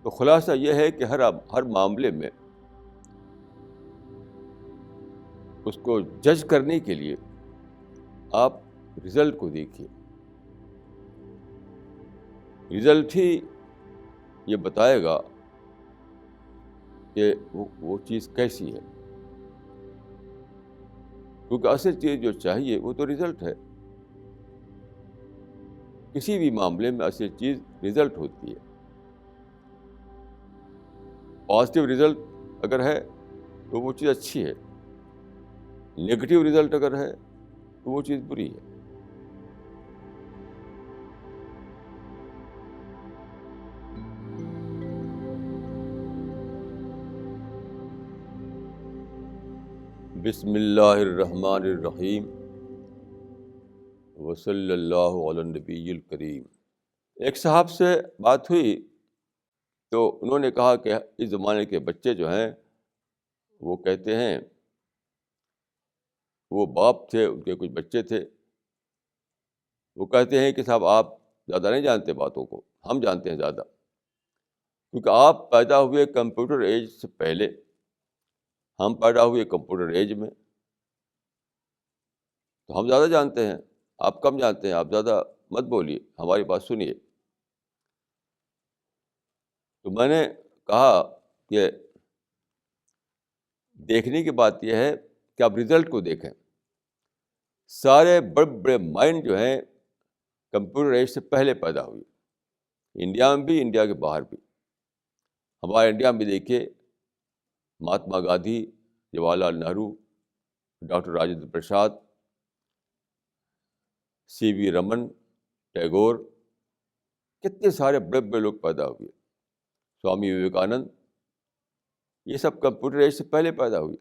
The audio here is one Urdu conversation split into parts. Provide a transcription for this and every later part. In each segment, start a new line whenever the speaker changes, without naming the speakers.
تو خلاصہ یہ ہے کہ ہر معاملے میں اس کو جج کرنے کے لیے آپ رزلٹ کو دیکھیے. رزلٹ ہی یہ بتائے گا کہ وہ چیز کیسی ہے، کیونکہ اصل چیز جو چاہیے وہ تو رزلٹ ہے. کسی بھی معاملے میں اصل چیز رزلٹ ہوتی ہے. پازیٹیو رزلٹ اگر ہے تو وہ چیز اچھی ہے، نیگیٹو رزلٹ اگر ہے تو وہ چیز بری ہے. بسم اللہ الرحمن الرحیم وصلی اللہ علی النبی الکریم. ایک صاحب سے بات ہوئی تو انہوں نے کہا کہ اس زمانے کے بچے جو ہیں وہ کہتے ہیں، وہ باپ تھے، ان کے کچھ بچے تھے، وہ کہتے ہیں کہ صاحب آپ زیادہ نہیں جانتے باتوں کو، ہم جانتے ہیں زیادہ، کیونکہ آپ پیدا ہوئے کمپیوٹر ایج سے پہلے، ہم پیدا ہوئے کمپیوٹر ایج میں، تو ہم زیادہ جانتے ہیں، آپ کم جانتے ہیں. آپ زیادہ مت بولیے، ہماری بات سنیے. تو میں نے کہا کہ دیکھنے کی بات یہ ہے کہ آپ رزلٹ کو دیکھیں. سارے بڑے بڑے مائنڈ جو ہیں کمپیوٹر ایج سے پہلے پیدا ہوئی، انڈیا میں بھی، انڈیا کے باہر بھی. ہمارے انڈیا میں دیکھیے مہاتما گاندھی، جواہر لال نہرو، ڈاکٹر راجندر پرساد، سی وی رمن، ٹیگور، کتنے سارے بڑے بڑے لوگ پیدا ہوئے. سوامی وویکانند، یہ سب کمپیوٹر ایج سے پہلے پیدا ہوئی.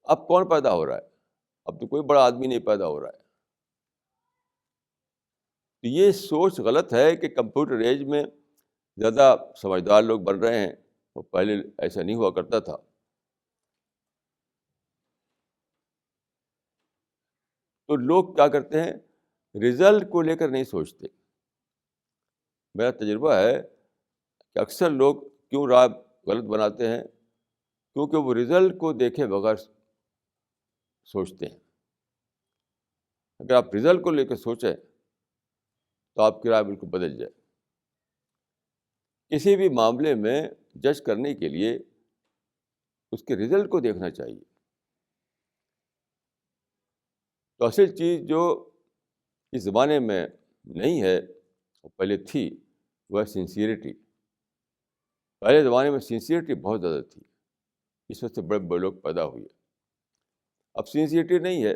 اب کون پیدا ہو رہا ہے؟ اب تو کوئی بڑا آدمی نہیں پیدا ہو رہا ہے. تو یہ سوچ غلط ہے کہ کمپیوٹر ایج میں زیادہ سمجھدار لوگ بن رہے ہیں، وہ پہلے ایسا نہیں ہوا کرتا تھا. تو لوگ کیا کرتے ہیں، رزلٹ کو لے کر نہیں سوچتے. میرا تجربہ ہے کہ اکثر لوگ کیوں رائے غلط بناتے ہیں، کیونکہ وہ رزلٹ کو دیکھے بغیر سوچتے ہیں. اگر آپ رزلٹ کو لے کے سوچیں تو آپ کی رائے بالکل بدل جائے. کسی بھی معاملے میں جج کرنے کے لیے اس کے رزلٹ کو دیکھنا چاہیے. تو اصل چیز جو اس زمانے میں نہیں ہے وہ پہلے تھی، وہ ہے سنسیئرٹی. پہلے زمانے میں سنسیئرٹی بہت زیادہ تھی، اس وجہ سے بڑے بڑے لوگ پیدا ہوئے. اب سنسیئرٹی نہیں ہے.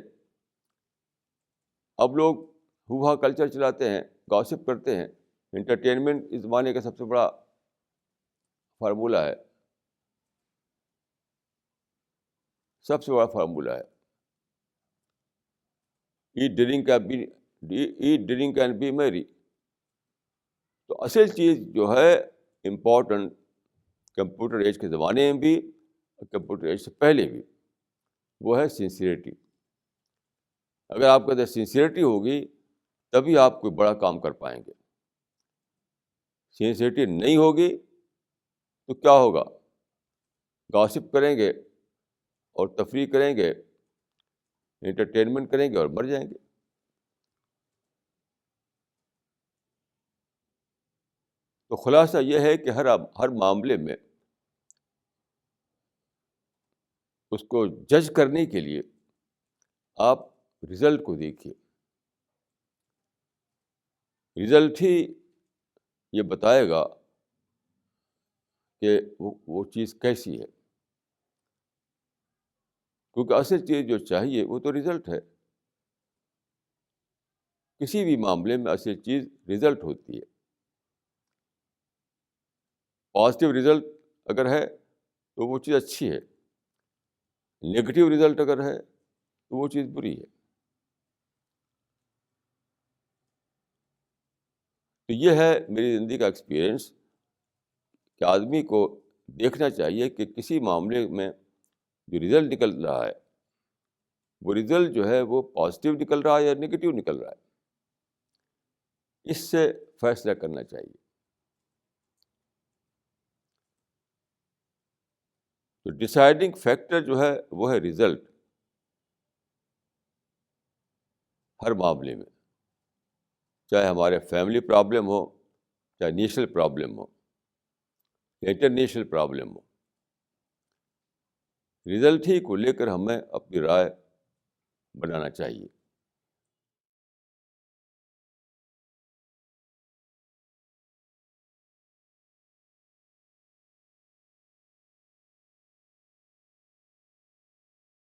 اب لوگ ہوا کلچر چلاتے ہیں، گاسپ کرتے ہیں. انٹرٹینمنٹ اس زمانے کا سب سے بڑا فارمولہ ہے، سب سے بڑا فارمولہ ہے. ایٹ ڈرنک اینڈ بی میری. تو اصل چیز جو ہے امپورٹنٹ کمپیوٹر ایج کے زمانے میں بھی اور کمپیوٹر ایج سے پہلے بھی، وہ ہے سنسیئرٹی. اگر آپ کے اندر سنسیئرٹی ہوگی تبھی آپ کوئی بڑا کام کر پائیں گے. سنسیئرٹی نہیں ہوگی تو کیا ہوگا؟ گاسپ کریں گے اور تفریح کریں گے، انٹرٹینمنٹ کریں گے اور مر جائیں گے. تو خلاصہ یہ ہے کہ ہر معاملے میں اس کو جج کرنے کے لیے آپ رزلٹ کو دیکھیے. رزلٹ ہی یہ بتائے گا کہ وہ چیز کیسی ہے، کیونکہ اصل چیز جو چاہیے وہ تو رزلٹ ہے. کسی بھی معاملے میں اصل چیز رزلٹ ہوتی ہے. پازیٹیو رزلٹ اگر ہے تو وہ چیز اچھی ہے، نیگیٹو رزلٹ اگر ہے تو وہ چیز بری ہے. تو یہ ہے میری زندگی کا ایکسپیرئنس کہ آدمی کو دیکھنا چاہیے کہ کسی معاملے میں جو رزلٹ نکل رہا ہے وہ رزلٹ جو ہے وہ پازیٹیو نکل رہا ہے یا نیگیٹو نکل رہا ہے. اس سے فیصلہ کرنا چاہیے. تو ڈسائڈنگ فیکٹر جو ہے وہ ہے ریزلٹ ہر معاملے میں، چاہے ہمارے فیملی پرابلم ہو، چاہے نیشنل پرابلم ہو، انٹرنیشنل پرابلم ہو، رزلٹ ہی کو لے کر ہمیں اپنی رائے بنانا چاہیے.